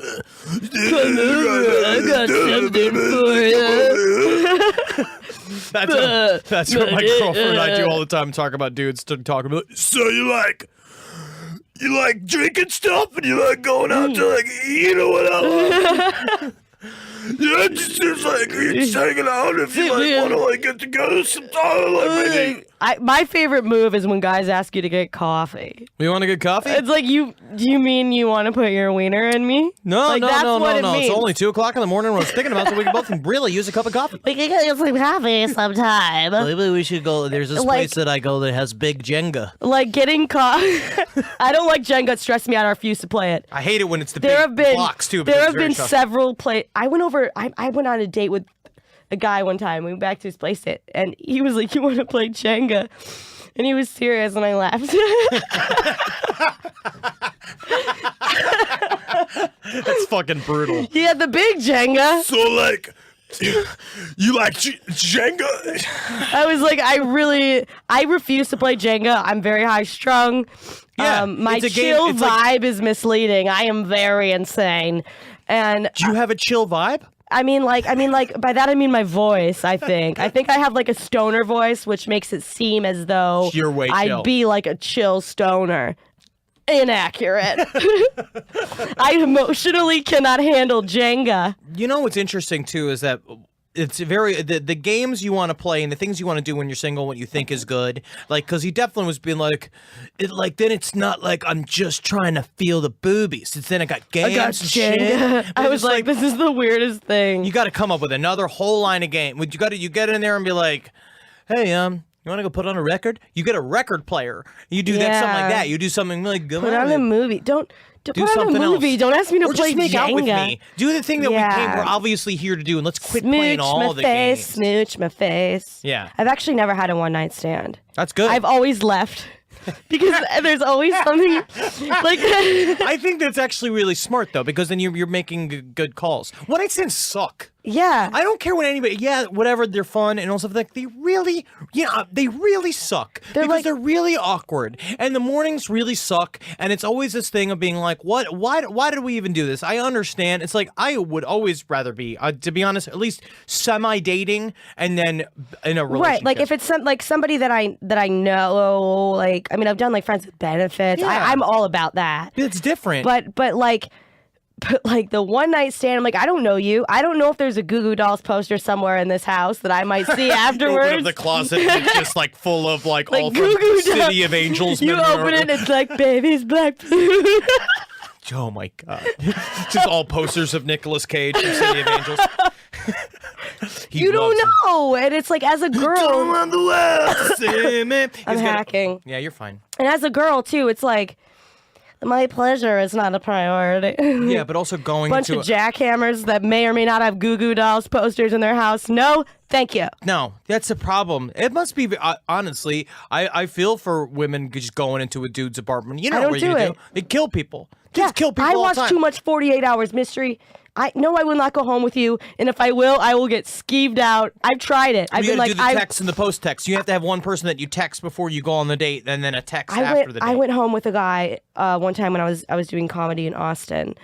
I got something for you. That's what my girlfriend and I do all the time. Talk about dudes talking about. So you like drinking stuff and you like going out to like eat or whatever. Yeah, it just seems like you're just hanging out if you like want to like get together sometime. Like maybe. My favorite move is when guys ask you to get coffee. You want to get coffee? It's like, do you mean you want to put your wiener in me? No. That's what it means. It's only 2:00 in the morning. When I was thinking about it, so we can both really use a cup of coffee. We can get some coffee sometime. Maybe we should go. There's this place that I go that has big Jenga. Like getting coffee. I don't like Jenga. It stressed me out. I refuse to play it. I hate it when it's the There have been blocks too. There have been several I went on a date with a guy one time. We went back to his place, and he was like, "You want to play Jenga?" And he was serious, and I laughed. That's fucking brutal. He had the big Jenga. So like, you like Jenga? I was like, I refuse to play Jenga. I'm very high strung. Yeah, my it's a game- chill it's vibe like- is misleading. I am very insane. And Do you have a chill vibe? I mean, like, by that I mean my voice, I think. I think I have, like, a stoner voice, which makes it seem as though You're way chill. I'd be, like, a chill stoner. Inaccurate. I emotionally cannot handle Jenga. You know what's interesting, too, is that it's very the games you want to play and the things you want to do when you're single, what you think is good. Like, because he definitely was being like, then it's not like I'm just trying to feel the boobies. It's then I got games and shit. Jenga. I was like, this is the weirdest thing. You got to come up with another whole line of game. You get in there and be like, hey, you want to go put on a record? You get a record player. You do that, something like that. You do something like Put on a movie. Don't Do Do something a movie. else. Don't ask me to or play just make out with Jenga. me. Do the thing that we're obviously here to do, and let's quit playing all the games. Smooch my face. Yeah. I've actually never had a one-night stand. That's good. I've always left. Because there's always something like I think that's actually really smart though, because then you're making good calls. One-night stands suck. Yeah. I don't care what anybody. Yeah, whatever. They're fun and also like they really suck because they're really awkward and the mornings really suck and it's always this thing of being like, what? Why did we even do this? I understand. It's like I would always rather be, to be honest, at least semi-dating and then in a relationship. Right. Like if it's somebody that I know, like I mean, I've done like friends with benefits. Yeah. I'm all about that. It's different. But like the one night stand, I'm like, I don't know you. I don't know if there's a Goo Goo Dolls poster somewhere in this house that I might see afterwards. Open up the closet and it's just like full of like all Goo from Goo City Dolls. of Angels. You open it, it's like baby's black food. Oh my god! Just all posters of Nicolas Cage from City of Angels. You don't know, and it's like as a girl, I'm hacking. Yeah, you're fine. And as a girl too, it's like my pleasure is not a priority. Yeah, but also going bunch into of jackhammers that may or may not have Goo Goo Dolls posters in their house. No, thank you. No, that's the problem. It must be honestly. I feel for women just going into a dude's apartment. You know what you do? They kill people. Dudes kill people. I all watch the time. too much 48 Hours Mystery. I will not go home with you, and if I will get skeeved out. I've tried it. I've You been gotta like, do the text and the post text. You have to have one person that you text before you go on the date, and then a text after the date. I went home with a guy one time when I was doing comedy in Austin,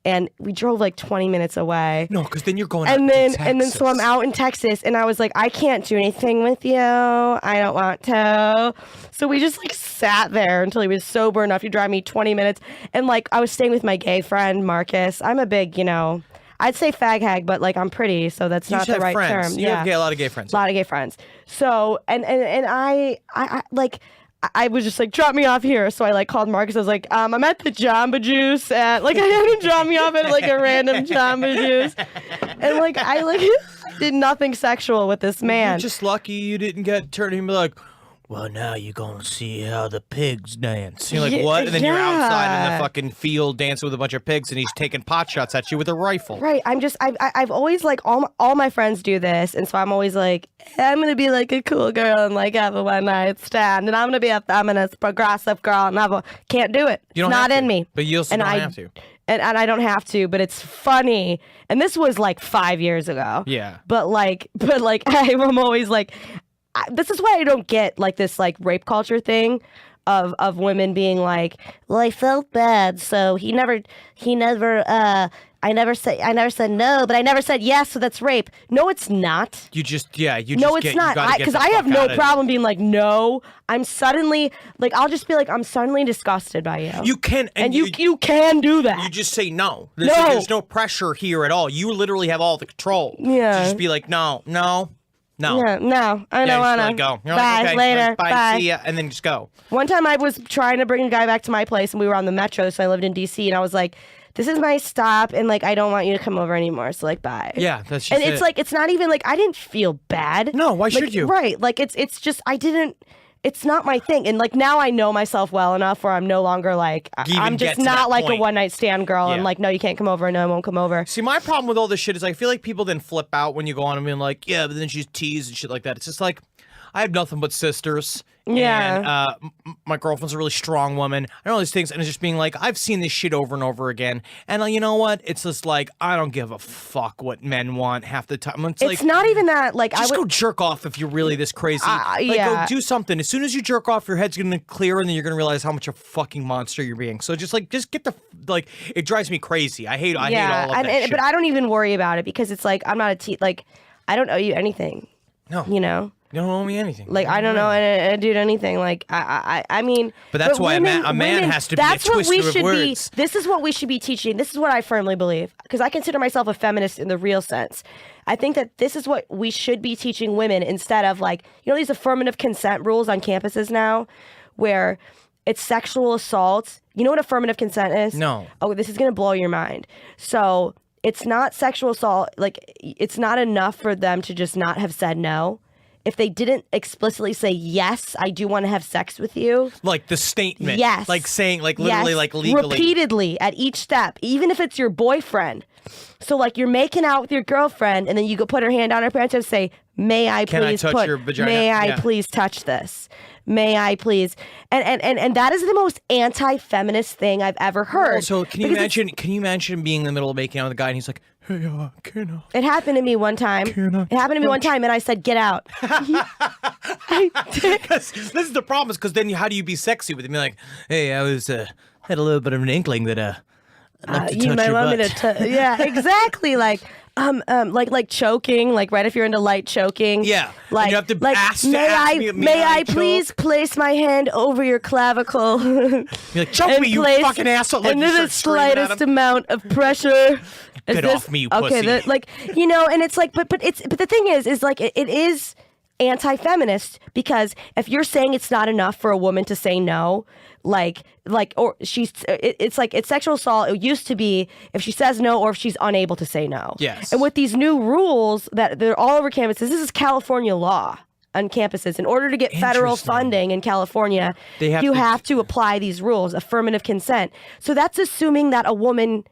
and we drove like 20 minutes away. No, because then you're going. And out then to and then so I'm out in Texas, and I was like, I can't do anything with you. I don't want to. So we just like sat there until he was sober enough to drive me 20 minutes. And like I was staying with my gay friend Marcus. I'm a big, I'd say fag hag, but like I'm pretty, so that's not the right term. You have a lot of gay friends. A lot of gay friends. So and I like. I was just like, drop me off here. So I like called Marcus. I was like, I'm at the Jamba Juice at like I had him drop me off at like a random Jamba Juice, and like I like did nothing sexual with this man. You're just lucky you didn't get turned and be like, well, now you're gonna see how the pigs dance. You're like, what? And then you're outside in the fucking field dancing with a bunch of pigs, and he's taking pot shots at you with a rifle. Right. I've always like all my friends do this, and so I'm always like, I'm gonna be like a cool girl and like have a one night stand, and I'm gonna be a feminist, progressive girl, and can't do it. You don't it's not have in to, me. but you also don't have to. And I don't have to, but it's funny. And this was like 5 years ago. Yeah. But I'm always like. This is why I don't get like this like rape culture thing of women being like, well, I felt bad, so I never said no, but I never said yes, so that's rape. No, it's not. No, it's not. Because I have no problem being like, no. I'm suddenly like, I'll just be like, I'm suddenly disgusted by you. You can, and you can do that. You just say no. There's no pressure here at all. You literally have all the control. Yeah. You just be like, no. Yeah, no, I don't want to. Go. You're Bye, like, okay, later. Bye, see ya, and then just go. One time I was trying to bring a guy back to my place, and we were on the metro, so I lived in D.C., and I was like, this is my stop, and like I don't want you to come over anymore, so like bye. Yeah, that's just and it's like, it's not even like, I didn't feel bad. No, why should you? Right, like it's just, it's not my thing. And like now I know myself well enough where I'm no longer like, I'm just not like a one night stand girl. Yeah. I'm like, no, you can't come over. No, I won't come over. See, my problem with all this shit is I feel like people then flip out when you go on and being like, yeah, but then she's teased and shit like that. It's just like, I have nothing but sisters. Yeah. And my girlfriend's a really strong woman. I know all these things. And it's just being like, I've seen this shit over and over again. And you know what? It's just like, I don't give a fuck what men want half the time. It's like, not even that. Like, just go jerk off if you're really this crazy. Yeah. Go do something. As soon as you jerk off, your head's going to clear and then you're going to realize how much a fucking monster you're being. So just get the, like, it drives me crazy. I hate all of that shit. But I don't even worry about it because it's like, I'm not like, I don't owe you anything. No. You know? You don't owe me anything. Like, I don't know a dude anything. Like, I mean... But that's why women, a man has to be a twister of words. This is what we should be teaching. This is what I firmly believe. Because I consider myself a feminist in the real sense. I think that this is what we should be teaching women instead of like, these affirmative consent rules on campuses now where it's sexual assault. You know what affirmative consent is? No. Oh, this is going to blow your mind. So it's not sexual assault. Like, it's not enough for them to just not have said no. if they didn't explicitly say, yes, I do want to have sex with you. Like the statement. Yes. Like saying, like literally, yes. like legally. Repeatedly at each step, even if it's your boyfriend. So like you're making out with your girlfriend and then you go put her hand on her pants and say, may I please touch your vagina? May I please touch this? May I please? And that is the most anti-feminist thing I've ever heard. So can you imagine being in the middle of making out with a guy and he's like, hey, can I? It happened to me one time. It happened to me one time and I said, get out. This is the problem, is because then how do you be sexy with him? You're like, hey, I was had a little bit of an inkling that I'd like to touch your butt. Yeah, exactly. Like choking, like right if you're into light choking. Yeah. Like, and you have to like ask may I please place my hand over your clavicle? You're like, choke me, you fucking asshole. Like, and then the slightest amount of pressure. Get off me, you pussy. Okay, and it's like, but the thing is like it is anti-feminist, because if you're saying it's not enough for a woman to say no, it's like it's sexual assault. It used to be if she says no or if she's unable to say no. Yes. And with these new rules that they're all over campuses, this is California law on campuses. In order to get federal funding in California, you have to apply these rules, affirmative consent. So that's assuming that a woman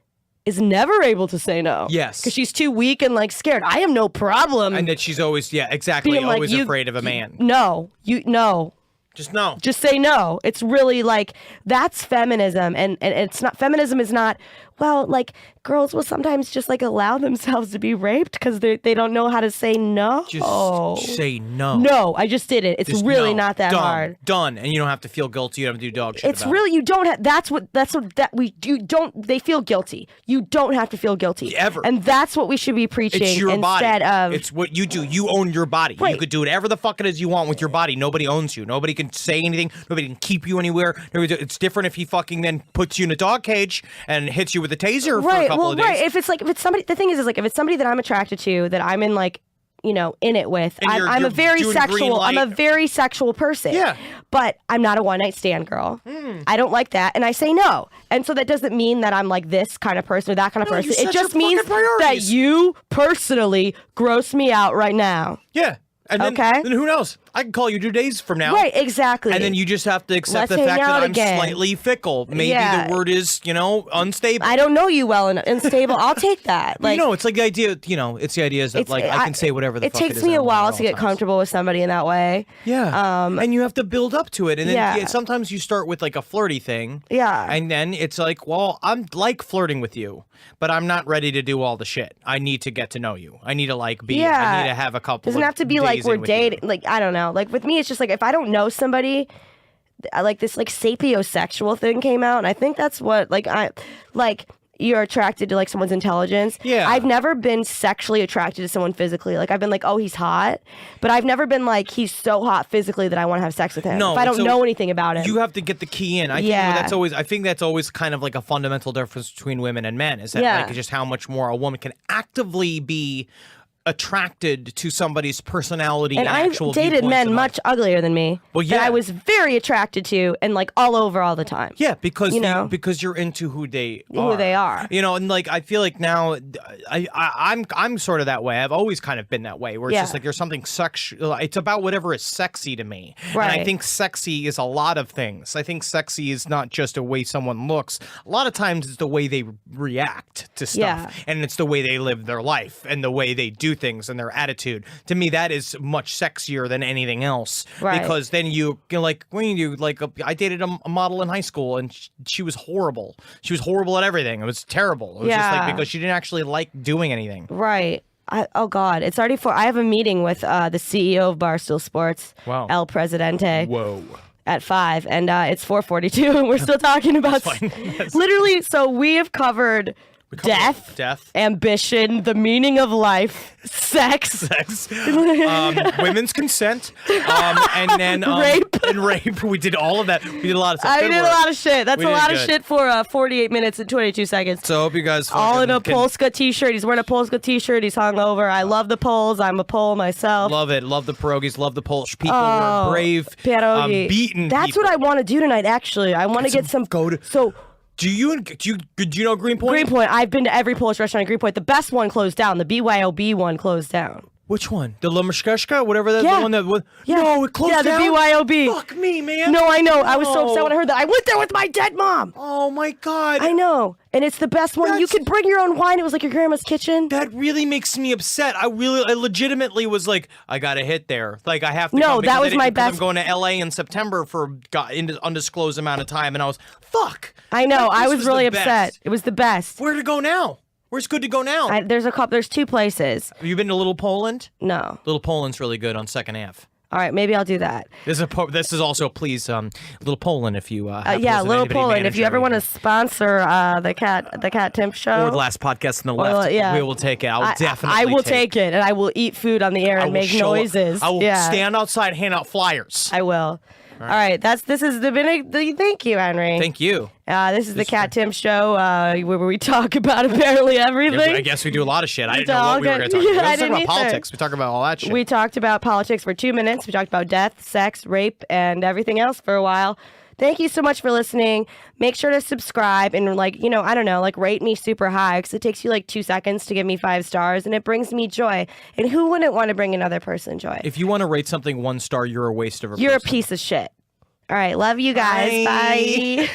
is never able to say no. Yes. Because she's too weak and like scared. I have no problem. And that she's always, always afraid of a man. No. Just no. Just say no. It's really like, that's feminism. And it's not, feminism is not, well, like girls will sometimes just like allow themselves to be raped because they don't know how to say no. Just say no. No, I just did it. It's just really no. not that hard. Done. And you don't have to feel guilty. You don't have to do dog shit. It's really, you don't have, they feel guilty. You don't have to feel guilty. Ever. And that's what we should be preaching it's your instead body. of. It's what you do. You own your body. Right. You could do whatever the fuck it is you want with your body. Nobody owns you. Nobody can say anything. Nobody can keep you anywhere. It's different if he fucking then puts you in a dog cage and hits you with a taser for a couple of days. Right. If it's somebody, the thing is like if it's somebody that I'm attracted to, that I'm in like, in it with, I'm a very sexual. I'm a very sexual person. Yeah. But I'm not a one night stand girl. I don't like that, and I say no. And so that doesn't mean that I'm like this kind of person or that kind of person. It just means that you personally gross me out right now. Yeah. And then who knows? I can call you 2 days from now. Right, exactly. And then you just have to accept the fact that I'm slightly fickle. Maybe the word is, unstable. I don't know you well enough. Unstable. I'll take that. Like, it's like the idea, it's the idea is that like I can say whatever the fuck it is. It takes me a while to get comfortable with somebody in that way. Yeah. And you have to build up to it. And then sometimes you start with like a flirty thing. Yeah. And then it's like, well, I'm like flirting with you, but I'm not ready to do all the shit. I need to get to know you. I need to like be, I need to have a couple doesn't have to be like we're dating. Like, I don't know. Like with me, it's just like if I don't know somebody, like this like sapiosexual thing came out, and I think that's what you're attracted to like someone's intelligence. Yeah. I've never been sexually attracted to someone physically. Like I've been like, oh, he's hot, but I've never been like he's so hot physically that I want to have sex with him. No, if I don't know anything about him. You have to get the key in. I think that's always kind of like a fundamental difference between women and men, is that like just how much more a woman can actively be attracted to somebody's personality and actual I've dated men much uglier than me. Well, yeah, that I was very attracted to and like all over all the time. Yeah, because because you're into who they are. And like I feel like now I'm sort of that way. I've always kind of been that way, where it's just like there's something sexual. It's about whatever is sexy to me. Right. And I think sexy is a lot of things. I think sexy is not just the way someone looks. A lot of times it's the way they react to stuff, and it's the way they live their life and the way they do things and their attitude. To me, that is much sexier than anything else. Right. Because then I dated a model in high school, and she was horrible. She was horrible at everything. It was terrible. It was just like because she didn't actually like doing anything. Right. Oh God, it's already I have a meeting with the CEO of Barstool Sports, El Presidente. Whoa. At 5, and it's 4:42, and we're still talking about literally. So we have covered death, ambition, the meaning of life, sex, women's consent, and then rape. We did all of that. We did a lot of stuff. I did a lot of shit. That's a lot of shit for 48 minutes and 22 seconds. So I hope you guys all in a Polska t-shirt. He's wearing a Polska t-shirt. He's hungover. I love the Poles. I'm a Pole myself. Love it. Love the pierogies. Love the Polish people. We're brave. Beaten. That's what I want to do tonight. Actually, I want to get some. Do you know Greenpoint? Greenpoint. I've been to every Polish restaurant in Greenpoint. The best one closed down. The BYOB one closed down. Which one? The Lamashkashka? Whatever that's the one that was. Yeah. No, it closed down. Yeah, the BYOB. Fuck me, man. No, I know. I was so upset when I heard that. I went there with my dead mom. Oh my God. I know. And it's the best one. You could bring your own wine. It was like your grandma's kitchen. That really makes me upset. I legitimately was like, I got to hit there. Like, I have to. No, that was my best. I'm going to LA in September for an undisclosed amount of time. And I was, fuck. I know. I was really upset. It was the best. Where to go now? Where's good to go now? There's two places. Have you been to Little Poland? No. Little Poland's really good on Second Ave. All right, maybe I'll do that. This is also please Little Poland if you have Little Poland if you ever want to sponsor the Kat Timpf Show or the last podcast on the left. We will take it. I will definitely. I will take it, and I will eat food on the air and make noises. I will stand outside and hand out flyers. I will. All right, this is the thank you, Henry. Thank you. This is the Kat Timpf Show, where we talk about apparently everything. I guess we do a lot of shit. I didn't know what we were going to talk about. We talk about politics. We talk about all that shit. We talked about politics for 2 minutes. We talked about death, sex, rape, and everything else for a while. Thank you so much for listening. Make sure to subscribe and rate me super high because it takes you 2 seconds to give me 5 stars and it brings me joy. And who wouldn't want to bring another person joy? If you want to rate something 1 star, you're a waste of a person. You're a piece of shit. All right. Love you guys. Bye.